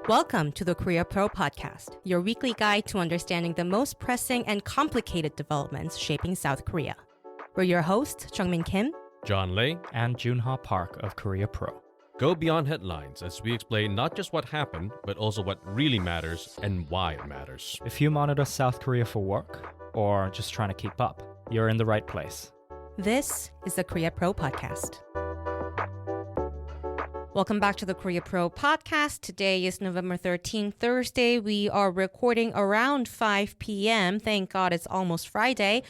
Welcome to the Korea Pro Podcast, your weekly guide to understanding the most pressing and complicated developments shaping South Korea. We're your hosts, Jeongmin Kim, John Lei, and Joon Ha Park of Korea Pro. Go beyond headlines as we explain not just what happened, but also what really matters and why it matters. If you monitor South Korea for work or just trying to keep up, you're in the right place. This is the Korea Pro Podcast. Welcome back to the Korea Pro Podcast. Today is November 13th, Thursday. We are recording around 5 p.m. Thank God it's almost Friday.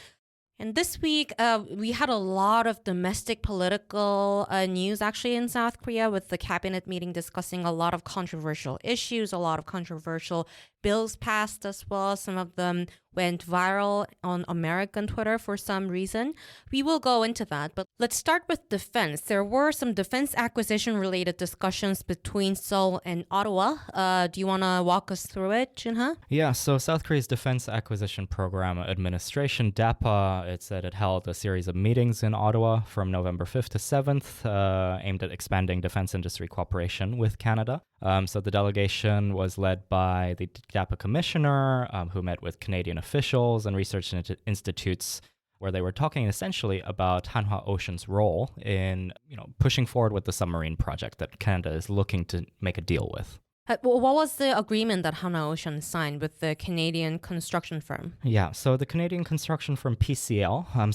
And this week, we had a lot of domestic political news actually in South Korea, with the cabinet meeting discussing a lot of controversial issues, a lot of controversial bills passed as well. Some of them went viral on American Twitter for some reason. We will go into that, but let's start with defense. There were some defense acquisition related discussions between Seoul and Ottawa. Do you want to walk us through it, Joon Ha? Yeah, so South Korea's Defense Acquisition Program Administration, DAPA, it said it held a series of meetings in Ottawa from November 5th to 7th, aimed at expanding defense industry cooperation with Canada. So the delegation was led by the DAPA commissioner, who met with Canadian officials and research institutes, where they were talking essentially about Hanwha Ocean's role in, pushing forward with the submarine project that Canada is looking to make a deal with. What was the agreement that Hanwha Ocean signed with the Canadian construction firm? Yeah, so the Canadian construction firm PCL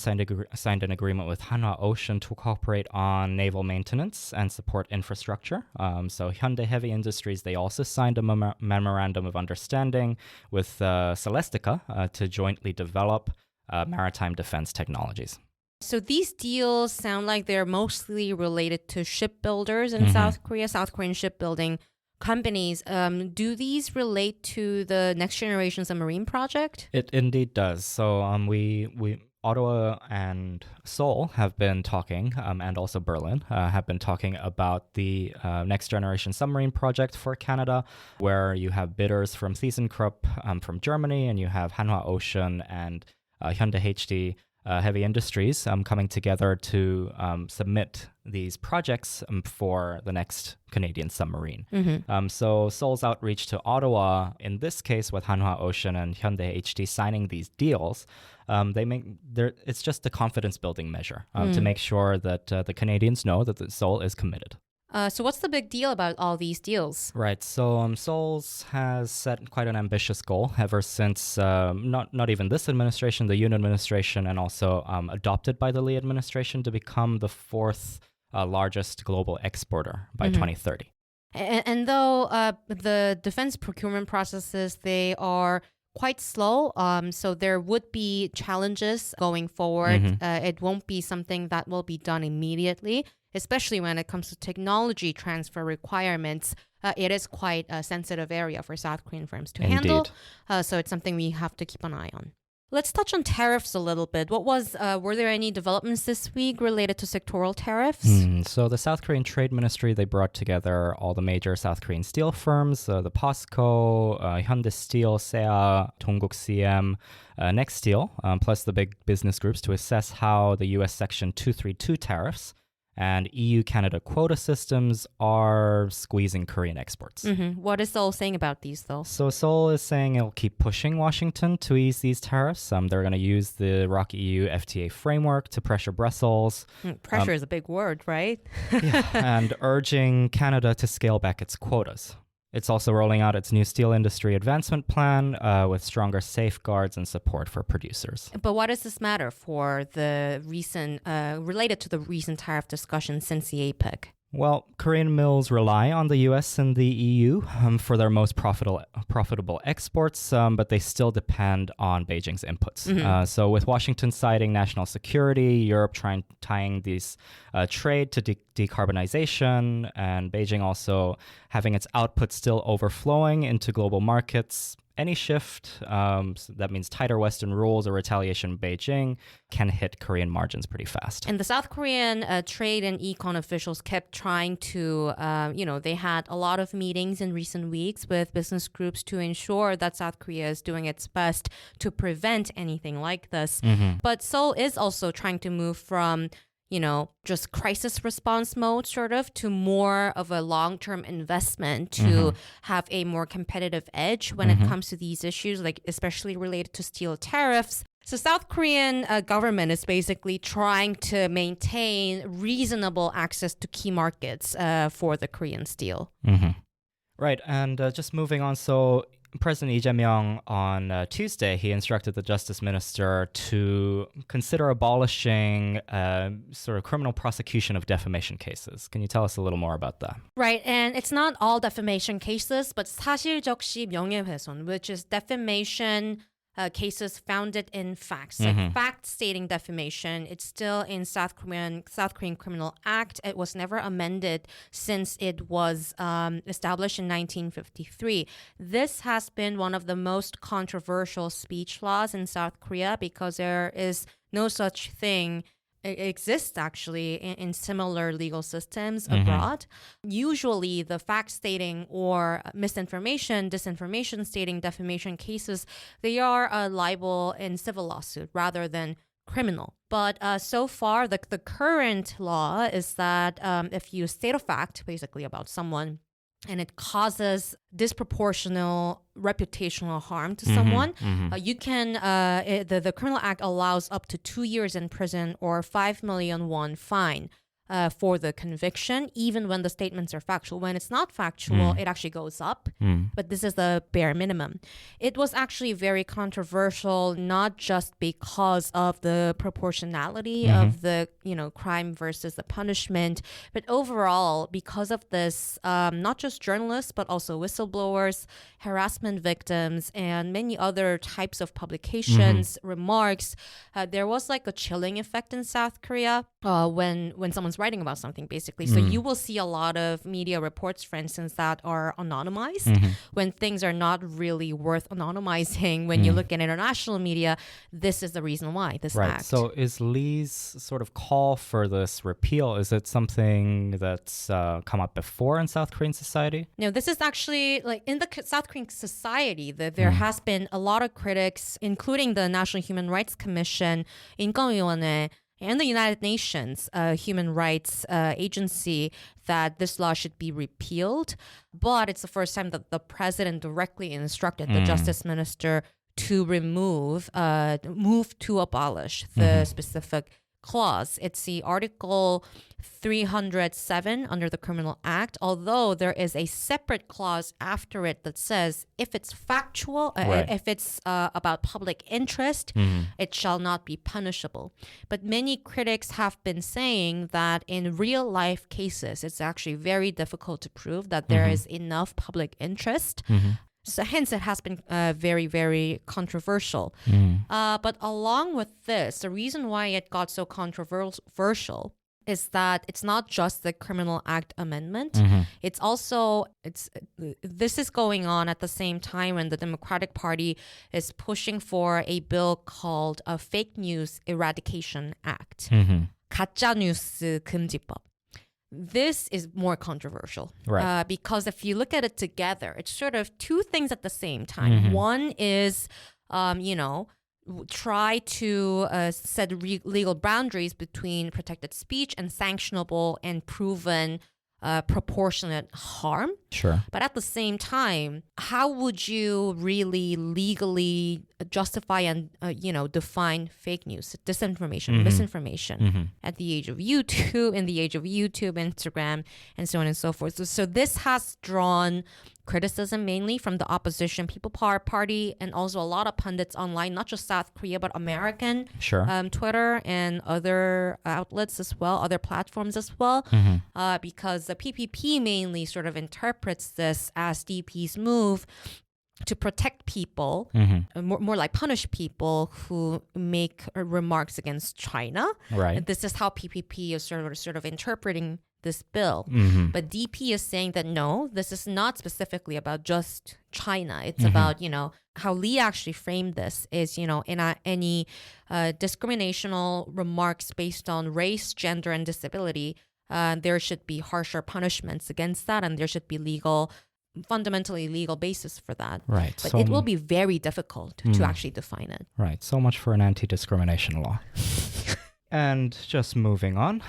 signed an agreement with Hanwha Ocean to cooperate on naval maintenance and support infrastructure. So Hyundai Heavy Industries, they also signed a memorandum of understanding with Celestica to jointly develop maritime defense technologies. So these deals sound like they're mostly related to shipbuilders in South Korea, South Korean shipbuilding companies. Do these relate to the next generation submarine project? It indeed does. So we Ottawa and Seoul have been talking, and also Berlin have been talking about the next generation submarine project for Canada, where you have bidders from ThyssenKrupp from Germany, and you have Hanwha Ocean and Hyundai HD Heavy Industries coming together to submit these projects for the next Canadian submarine. So Seoul's outreach to Ottawa, in this case with Hanwha Ocean and Hyundai HD signing these deals, it's just a confidence building measure to make sure that the Canadians know that Seoul is committed. So what's the big deal about all these deals? Right. So Seoul's has set quite an ambitious goal ever since not even this administration, the Yoon administration, and also adopted by the Lee administration to become the fourth largest global exporter by 2030. And though the defense procurement processes, they are quite slow, so there would be challenges going forward. It won't be something that will be done immediately, especially when it comes to technology transfer requirements. It is quite a sensitive area for South Korean firms to handle, so it's something we have to keep an eye on. Let's touch on tariffs a little bit. Were there any developments this week related to sectoral tariffs? So the South Korean Trade Ministry, they brought together all the major South Korean steel firms, the POSCO, Hyundai Steel, SEA, Dongguk CM, Next Steel, plus the big business groups to assess how the U.S. Section 232 tariffs and EU-Canada quota systems are squeezing Korean exports. What is Seoul saying about these, though? So Seoul is saying it'll keep pushing Washington to ease these tariffs. They're going to use the ROC EU FTA framework to pressure Brussels. Pressure is a big word, right? And urging Canada to scale back its quotas. It's also rolling out its new steel industry advancement plan with stronger safeguards and support for producers. But why does this matter for the recent, related to the recent tariff discussion since the APEC? Well, Korean mills rely on the U.S. and the EU for their most profitable exports, but they still depend on Beijing's inputs. So with Washington citing national security, Europe tying these trade to decarbonization, and Beijing also having its output still overflowing into global markets, any shift, that means tighter Western rules or retaliation in Beijing, can hit Korean margins pretty fast. And the South Korean trade and econ officials kept trying to, they had a lot of meetings in recent weeks with business groups to ensure that South Korea is doing its best to prevent anything like this. But Seoul is also trying to move from just crisis response mode sort of to more of a long-term investment to have a more competitive edge when it comes to these issues, like especially related to steel tariffs. So South Korean government is basically trying to maintain reasonable access to key markets for the Korean steel. Right, and just moving on, so President Lee Jae-myung on Tuesday, he instructed the Justice Minister to consider abolishing sort of criminal prosecution of defamation cases. Can you tell us a little more about that? Right, and it's not all defamation cases, but 사실적시 명예훼손, which is defamation cases founded in facts, like fact stating defamation. It's still in South Korean Criminal Act. It was never amended since it was established in 1953. This has been one of the most controversial speech laws in South Korea because there is no such thing. It exists actually in similar legal systems abroad. Usually the fact stating or misinformation, disinformation stating defamation cases, they are a libel in civil lawsuit rather than criminal. But so far, the current law is that if you state a fact basically about someone and it causes disproportional reputational harm to someone, you can, the Criminal Act allows up to 2 years in prison or 5 million won fine for the conviction, even when the statements are factual. When it's not factual, it actually goes up, but this is the bare minimum. It was actually very controversial, not just because of the proportionality of the crime versus the punishment, but overall because of this, not just journalists, but also whistleblowers, harassment victims, and many other types of publications, remarks. There was like a chilling effect in South Korea when someone's writing about something, basically. So you will see a lot of media reports, for instance, that are anonymized when things are not really worth anonymizing. When you look at international media, this is the reason why this act. So is Lee's sort of call for this repeal, is it something that's come up before in South Korean society? No, this is actually like in the South Korean society that there has been a lot of critics, including the National Human Rights Commission, 인권위원회, and the United Nations Human Rights Agency, that this law should be repealed. But it's the first time that the president directly instructed the justice minister to move to abolish the specific clause. It's the Article 307 under the Criminal Act, although there is a separate clause after it that says if it's factual, if it's about public interest, it shall not be punishable. But many critics have been saying that in real life cases, it's actually very difficult to prove that there is enough public interest. So hence, it has been very, very controversial. But along with this, the reason why it got so controversial is that it's not just the Criminal Act amendment. It's also, this is going on at the same time when the Democratic Party is pushing for a bill called a Fake News Eradication Act. 가짜뉴스 금지법. This is more controversial because if you look at it together, it's sort of two things at the same time. One is, try to set legal boundaries between protected speech and sanctionable and proven proportionate harm. Sure. But at the same time, how would you really legally justify and define fake news, disinformation, misinformation at the age of YouTube, in the age of YouTube, Instagram, and so on and so forth. So this has drawn criticism mainly from the opposition People Power Party and also a lot of pundits online, not just South Korea, but American Twitter and other outlets as well, other platforms as well, because the PPP mainly sort of interprets this as DP's move to protect people, more like punish people who make remarks against China. Right. And this is how PPP is sort of interpreting this bill. But DP is saying that no, this is not specifically about just China. It's about, how Lee actually framed this is, in any discriminational remarks based on race, gender, and disability, there should be harsher punishments against that, and there should be fundamentally legal basis for that. Right. But it will be very difficult to actually define it. Right. So much for an anti-discrimination law. And just moving on.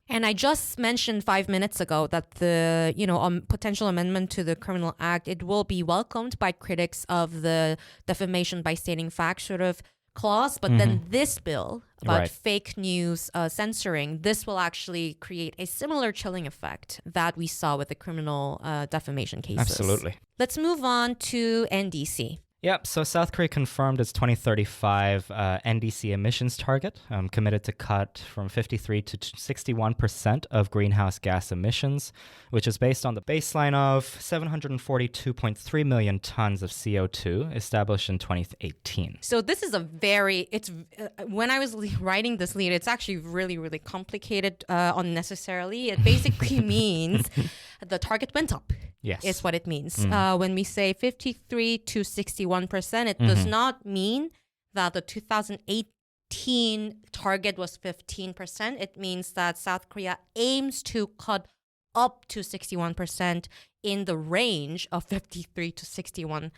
And I just mentioned 5 minutes ago that the potential amendment to the Criminal Act, it will be welcomed by critics of the defamation by stating facts sort of clause. But then this bill about fake news censoring, this will actually create a similar chilling effect that we saw with the criminal defamation cases. Absolutely. Let's move on to NDC. Yep, so South Korea confirmed its 2035 NDC emissions target, committed to cut from 53 to 61% of greenhouse gas emissions, which is based on the baseline of 742.3 million tons of CO2 established in 2018. So this is when I was writing this lead, it's actually really, really complicated unnecessarily. It basically means the target went up. Yes. Is what it means. When we say 53 to 61%, it does not mean that the 2018 target was 15%. It means that South Korea aims to cut up to 61% in the range of 53 to 61%.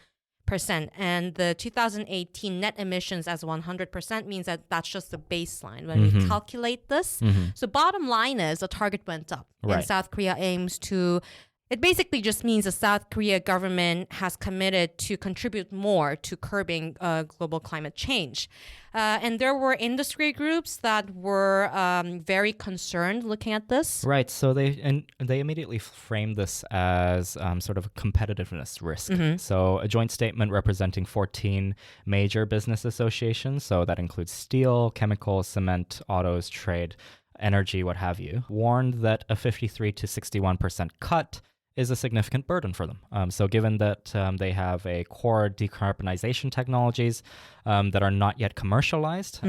And the 2018 net emissions as 100% means that that's just the baseline when we calculate this. So bottom line is the target went up. Right. And South Korea aims to... It basically just means the South Korea government has committed to contribute more to curbing global climate change. And there were industry groups that were very concerned looking at this. Right, so they immediately framed this as sort of a competitiveness risk. So a joint statement representing 14 major business associations, so that includes steel, chemicals, cement, autos, trade, energy, what have you, warned that a 53 to 61% cut is a significant burden for them. So given that they have a core decarbonization technologies that are not yet commercialized,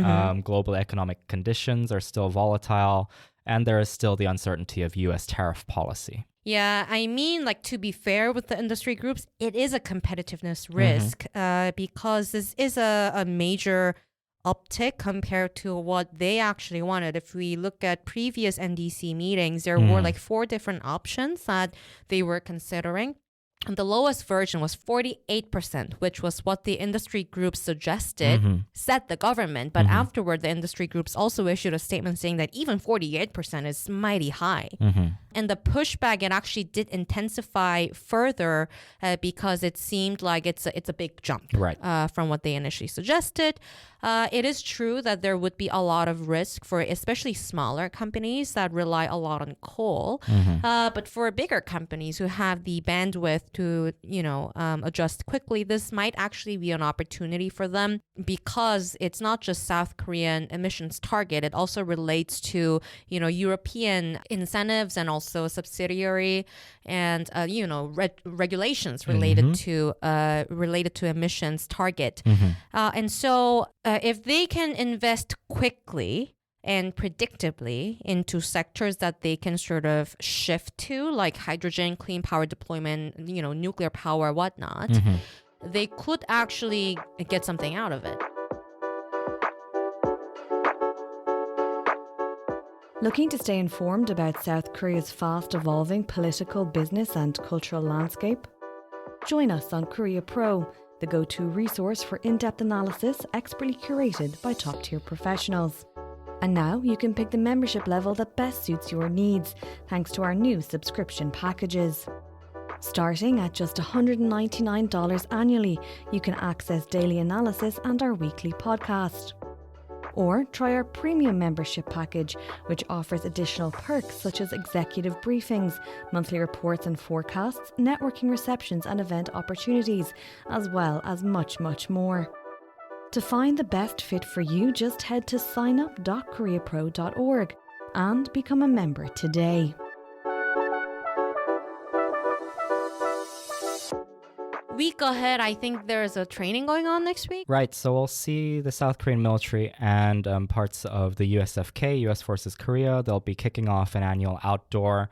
global economic conditions are still volatile, and there is still the uncertainty of U.S. tariff policy. Yeah, I mean, to be fair with the industry groups, it is a competitiveness risk because this is a major uptick compared to what they actually wanted. If we look at previous NDC meetings, there were 4 different options that they were considering. And the lowest version was 48%, which was what the industry groups suggested, said the government. But afterward, the industry groups also issued a statement saying that even 48% is mighty high. And the pushback, it actually did intensify further because it seemed like it's a big jump from what they initially suggested. It is true that there would be a lot of risk for especially smaller companies that rely a lot on coal. But for bigger companies who have the bandwidth to, adjust quickly, this might actually be an opportunity for them because it's not just South Korean emissions target. It also relates to, European incentives and also subsidiary and, regulations related to emissions target. And so if they can invest quickly and predictably into sectors that they can sort of shift to, like hydrogen, clean power deployment, nuclear power, whatnot, they could actually get something out of it. Looking to stay informed about South Korea's fast-evolving political, business and cultural landscape? Join us on Korea Pro, the go-to resource for in-depth analysis expertly curated by top-tier professionals. And now you can pick the membership level that best suits your needs, thanks to our new subscription packages. Starting at just $199 annually, you can access daily analysis and our weekly podcast. Or try our premium membership package, which offers additional perks such as executive briefings, monthly reports and forecasts, networking receptions and event opportunities, as well as much, much more. To find the best fit for you, just head to signup.koreapro.org and become a member today. Week ahead, I think there's a training going on next week. Right, so we'll see the South Korean military and parts of the USFK, U.S. Forces Korea. They'll be kicking off an annual outdoor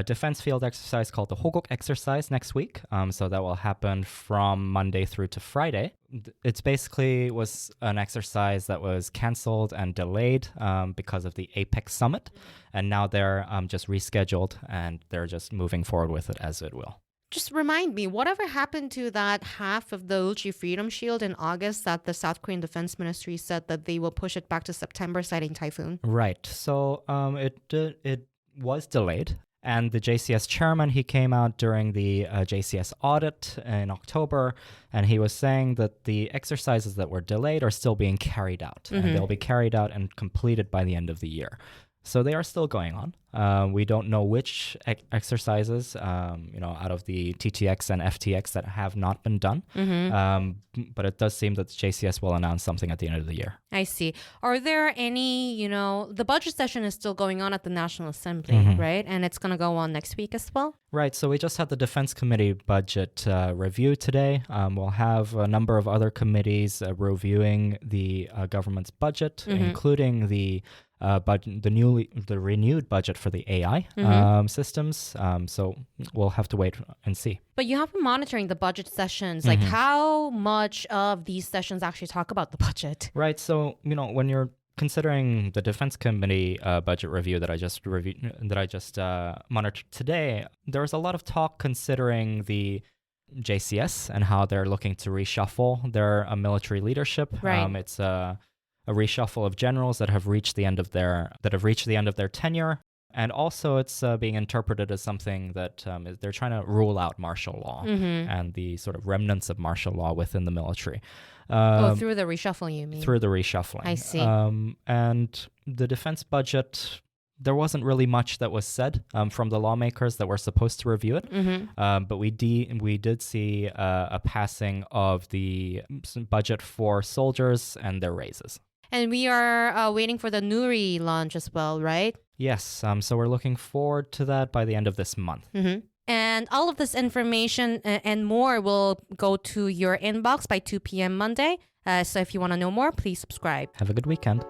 defense field exercise called the Hogok exercise next week. So that will happen from Monday through to Friday. It's basically was an exercise that was canceled and delayed because of the APEC summit. And now they're just rescheduled and they're just moving forward with it as it will. Just remind me, whatever happened to that half of the Ulchi Freedom Shield in August that the South Korean Defense Ministry said that they will push it back to September, citing typhoon? Right. So it was delayed. And the JCS chairman, he came out during the JCS audit in October, and he was saying that the exercises that were delayed are still being carried out. And they'll be carried out and completed by the end of the year. So they are still going on. We don't know which exercises, out of the TTX and FTX that have not been done. But it does seem that the JCS will announce something at the end of the year. I see. Are there any, the budget session is still going on at the National Assembly, right? And it's going to go on next week as well? Right. So we just had the Defense Committee budget review today. We'll have a number of other committees reviewing the government's budget, including the renewed budget for the AI systems. So we'll have to wait and see. But you have been monitoring the budget sessions. Like, how much of these sessions actually talk about the budget? Right. So, when you're considering the Defense Committee budget review that I just monitored today, there was a lot of talk considering the JCS and how they're looking to reshuffle their military leadership. Right. It's a reshuffle of generals that have reached the end of their tenure, and also it's being interpreted as something that they're trying to rule out martial law and the sort of remnants of martial law within the military. Through the reshuffle, you mean? Through the reshuffling. I see. And the defense budget, there wasn't really much that was said from the lawmakers that were supposed to review it. But we did see a passing of the budget for soldiers and their raises. And we are waiting for the Nuri launch as well, right? Yes. So we're looking forward to that by the end of this month. And all of this information and more will go to your inbox by 2 p.m. Monday. So if you want to know more, please subscribe. Have a good weekend.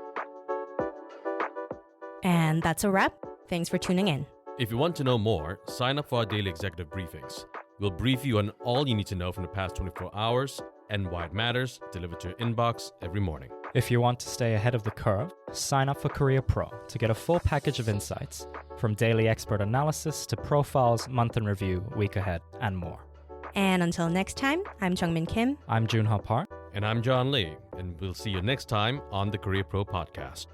And that's a wrap. Thanks for tuning in. If you want to know more, sign up for our daily executive briefings. We'll brief you on all you need to know from the past 24 hours and why it matters, delivered to your inbox every morning. If you want to stay ahead of the curve, sign up for Korea Pro to get a full package of insights, from daily expert analysis to profiles, month in review, week ahead, and more. And until next time, I'm Jeongmin Kim. I'm Joon Ha Park. And I'm John Lee, and we'll see you next time on the Korea Pro Podcast.